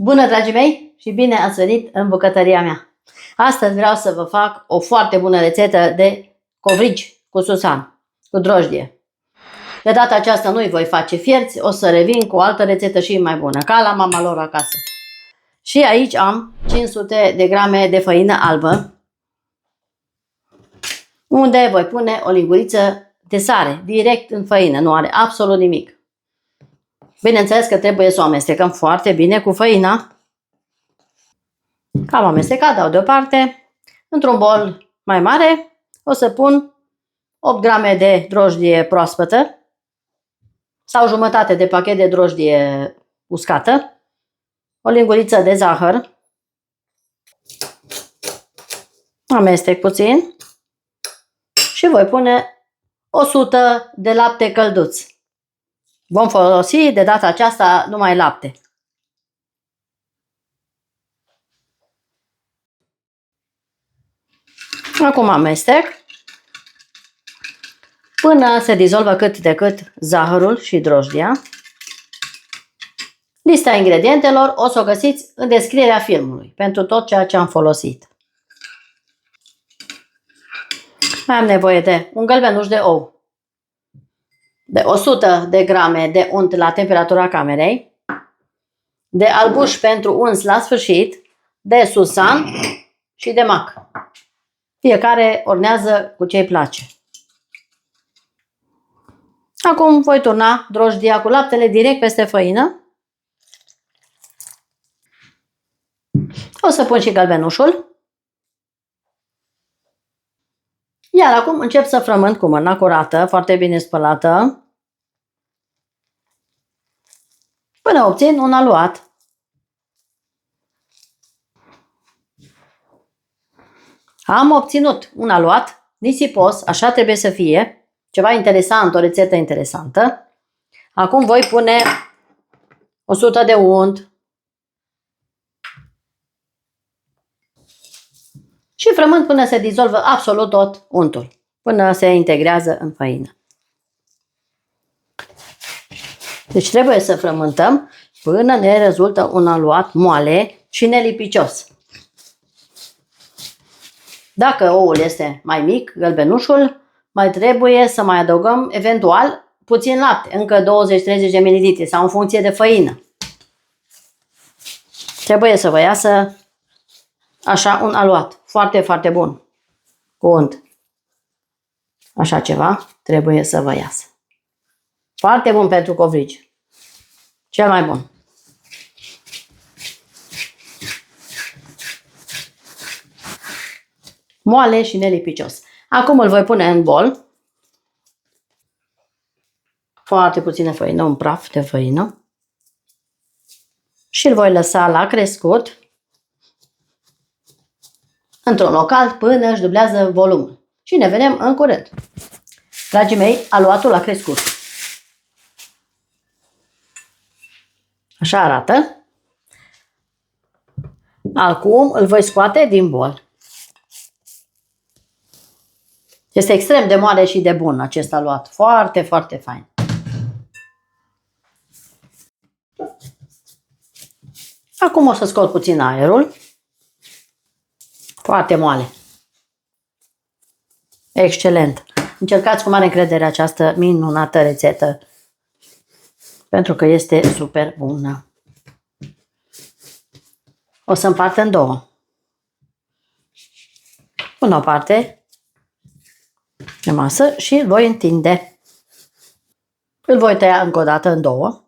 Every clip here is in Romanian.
Bună, dragii mei, și bine ați venit în bucătăria mea. Astăzi vreau să vă fac o foarte bună rețetă de covrigi cu susan, cu drojdie. De data aceasta nu-i voi face fierți, o să revin cu o altă rețetă și mai bună, ca la mama lor acasă. Și aici am 500 de grame de făină albă, unde voi pune o linguriță de sare, direct în făină, nu are absolut nimic. Bineînțeles că trebuie să o amestecăm foarte bine cu făina. Am amestecat, dau deoparte. Într-un bol mai mare o să pun 8 grame de drojdie proaspătă sau jumătate de pachet de drojdie uscată, o linguriță de zahăr, amestec puțin și voi pune 100 de lapte călduț. Vom folosi de data aceasta numai lapte. Acum amestec până se dizolvă cât de cât zahărul și drojdia. Lista ingredientelor o să o găsiți în descrierea filmului pentru tot ceea ce am folosit. Mai am nevoie de un gălbenuș de ou, de 100 de grame de unt la temperatura camerei, de albuș pentru uns la sfârșit, de susan și de mac. Fiecare ornează cu ce îi place. Acum voi turna drojdia cu laptele direct peste făină. O să pun și gălbenușul. Iar acum încep să frământ cu mâna curată, foarte bine spălată, până obțin un aluat. Am obținut un aluat nisipos, așa trebuie să fie, ceva interesant, o rețetă interesantă. Acum voi pune 100 de unt și frământ până se dizolvă absolut tot untul, până se integrează în făină. Deci trebuie să frământăm până ne rezultă un aluat moale și nelipicios. Dacă oul este mai mic, gălbenușul, mai trebuie să mai adăugăm eventual puțin lapte, încă 20-30 de ml sau în funcție de făină. Trebuie să vă iasă așa un aluat foarte, foarte bun cu unt. Așa ceva trebuie să vă iasă. Foarte bun pentru covrigi. Cel mai bun. Moale și nelipicios. Acum îl voi pune în bol. Foarte puțină făină, un praf de făină. Și îl voi lăsa la crescut într-un local până își dublează volumul. Și ne vedem în curând. Dragii mei, aluatul a crescut. Așa arată. Acum îl voi scoate din bol. Este extrem de moale și de bun acest aluat. Foarte, foarte fain. Acum o să scot puțin aerul. Foarte moale. Excelent. Încercați cu mare încredere această minunată rețetă, pentru că este super bună. O să împart în două. Pun o parte de masă și îl voi întinde. Îl voi tăia încă o dată în două.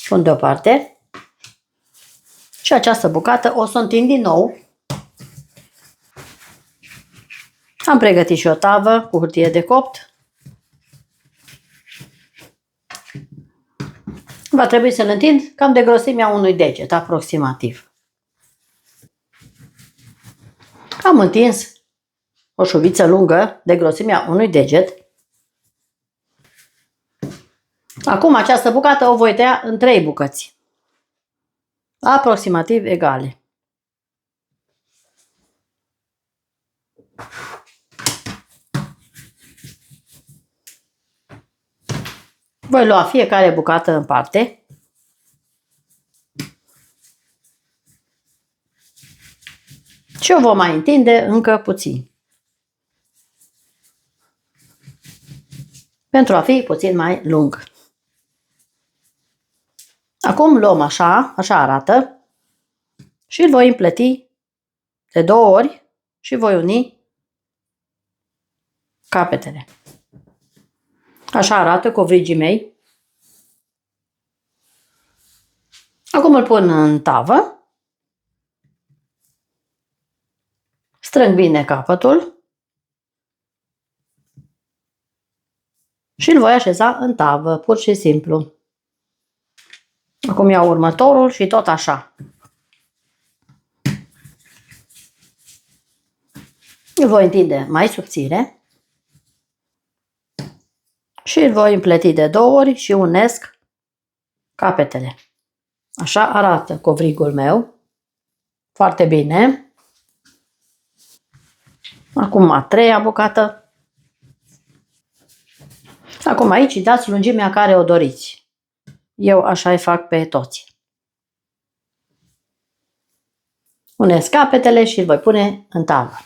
Pun deoparte. Și această bucată o să o întind din nou. Am pregătit și o tavă cu hârtie de copt. Va trebui să-l întind cam de grosimea unui deget, aproximativ. Am întins o șuviță lungă de grosimea unui deget. Acum această bucată o voi tăia în 3 bucăți, aproximativ egale. Voi lua fiecare bucată în parte Și o vom mai întinde încă puțin. Pentru a fi puțin mai lung. Acum luăm așa arată și îl voi împleti de 2 ori și voi uni capetele. Așa arată covrigii mei. Acum îl pun în tavă. Strâng bine capătul și îl voi așeza în tavă, pur și simplu. Acum iau următorul și tot așa. Îl voi întinde mai subțire și îl voi împleti de 2 ori și unesc capetele. Așa arată covrigul meu. Foarte bine. Acum a 3-a bucată. Acum aici dați lungimea care o doriți. Eu așa îi fac pe toți. Unesc capetele și îl voi pune în tavă.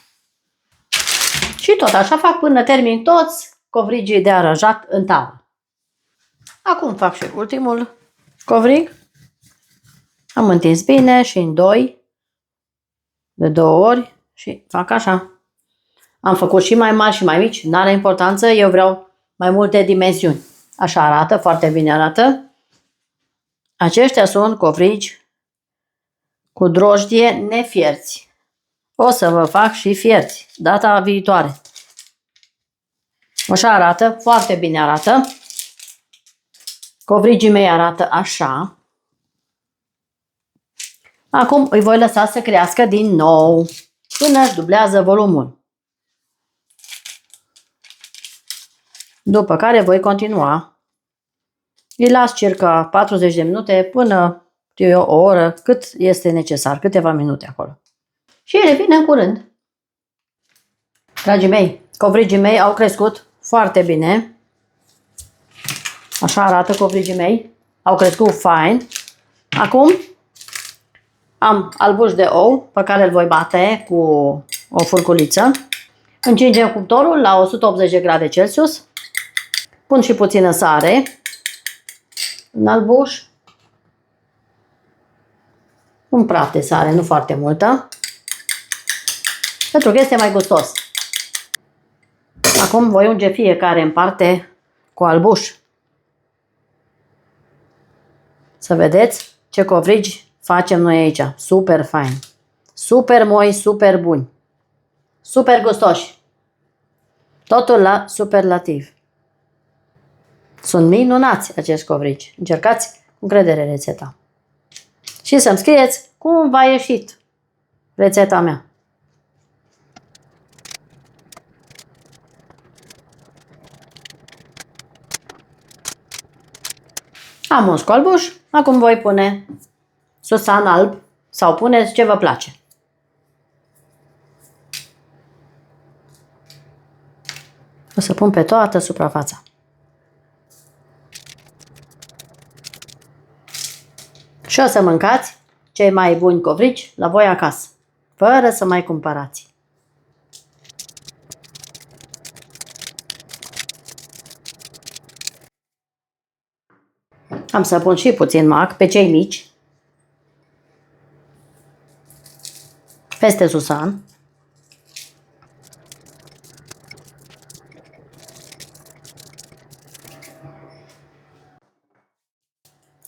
Și tot așa fac până termin toți covrigii de aranjat în tavă. Acum fac și ultimul covrig. Am întins bine și în 2 de 2 ori și fac așa. Am făcut și mai mari și mai mici, n-are importanță, eu vreau mai multe dimensiuni. Așa arată, foarte bine arată. Aceștia sunt covrigi cu drojdie nefierți. O să vă fac și fierți data viitoare. Așa arată, foarte bine arată. Covrigii mei arată așa. Acum îi voi lăsa să crească din nou până își dublează volumul. După care voi continua. Îi las circa 40 de minute până o oră, cât este necesar, câteva minute acolo. Și revin în curând. Dragii mei, covrigii mei au crescut foarte bine. Așa arată covrigii mei. Au crescut fain. Acum am albuș de ou pe care îl voi bate cu o furculiță. Încingem cuptorul la 180 de grade Celsius. Pun și puțină sare în albuș. Un praf de sare, nu foarte multă, pentru că este mai gustos. Acum voi unge fiecare în parte cu albuș. Să vedeți ce covrigi facem noi aici. Super fain. Super moi, super buni. Super gustoși. Totul la superlativ. Sunt minunați acești covrigi. Încercați cu încredere rețeta. Și să-mi scrieți cum v-a ieșit rețeta mea. Am uns cu albuș, acum voi pune susan alb sau puneți ce vă place. O să pun pe toată suprafața. Și o să mâncați cei mai buni covrigi la voi acasă, fără să mai cumpărați. Am să pun și puțin mac pe cei mici, peste susan.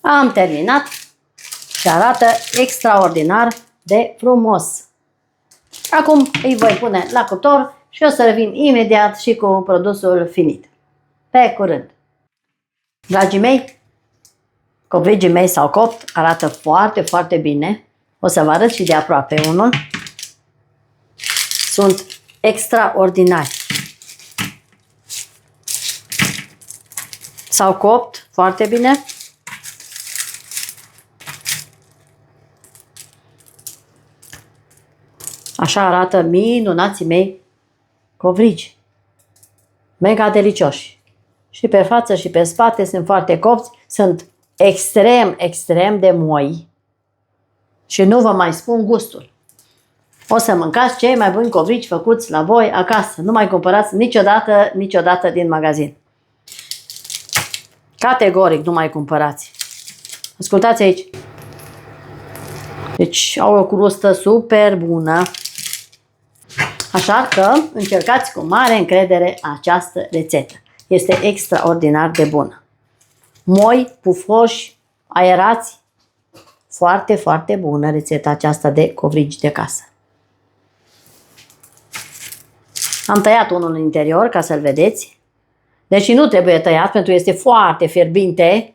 Am terminat și arată extraordinar de frumos. Acum îi voi pune la cuptor și o să revin imediat și cu produsul finit. Pe curând! Dragii mei, covrigii mei s-au copt, arată foarte, foarte bine. O să vă arăt și de aproape unul. Sunt extraordinari. S-au copt foarte bine. Așa arată minunații mei covrigi. Mega delicioși. Și pe față și pe spate sunt foarte copți. Sunt extrem, extrem de moi. Și nu vă mai spun gustul. O să mâncați cei mai buni covrici făcuți la voi acasă. Nu mai cumpărați niciodată din magazin. Categoric nu mai cumpărați. Ascultați aici. Deci au o crustă super bună. Așa că încercați cu mare încredere această rețetă. Este extraordinar de bună. Moi, pufoși, aerați. Foarte, foarte bună rețeta aceasta de covrigi de casă. Am tăiat unul în interior ca să-l vedeți. Deși nu trebuie tăiat pentru că este foarte fierbinte.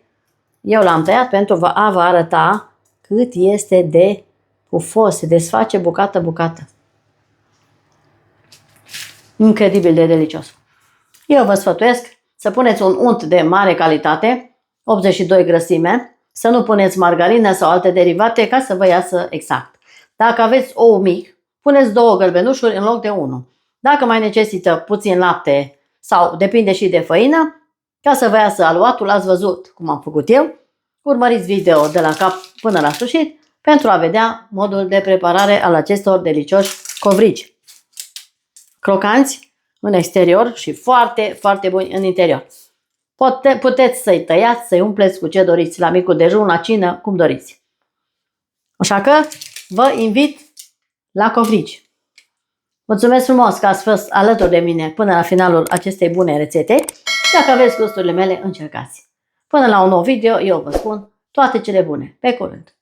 Eu l-am tăiat pentru a vă arăta cât este de pufos. Se desface bucată-bucată. Incredibil de delicios. Eu vă sfătuiesc să puneți un unt de mare calitate, 82 grăsime, să nu puneți margarină sau alte derivate ca să vă iasă exact. Dacă aveți ou mic, puneți 2 gălbenușuri în loc de 1. Dacă mai necesită puțin lapte sau depinde și de făină, ca să vă iasă aluatul, ați văzut cum am făcut eu, urmăriți video de la cap până la sfârșit pentru a vedea modul de preparare al acestor delicioși covrigi. Crocanți în exterior și foarte, foarte buni în interior. Puteți să-i tăiați, să-i umpleți cu ce doriți, la micul dejun, la cină, cum doriți. Așa că vă invit la covrigi. Mulțumesc frumos că ați fost alături de mine până la finalul acestei bune rețete. Dacă aveți gusturile mele, încercați. Până la un nou video, eu vă spun toate cele bune. Pe curând!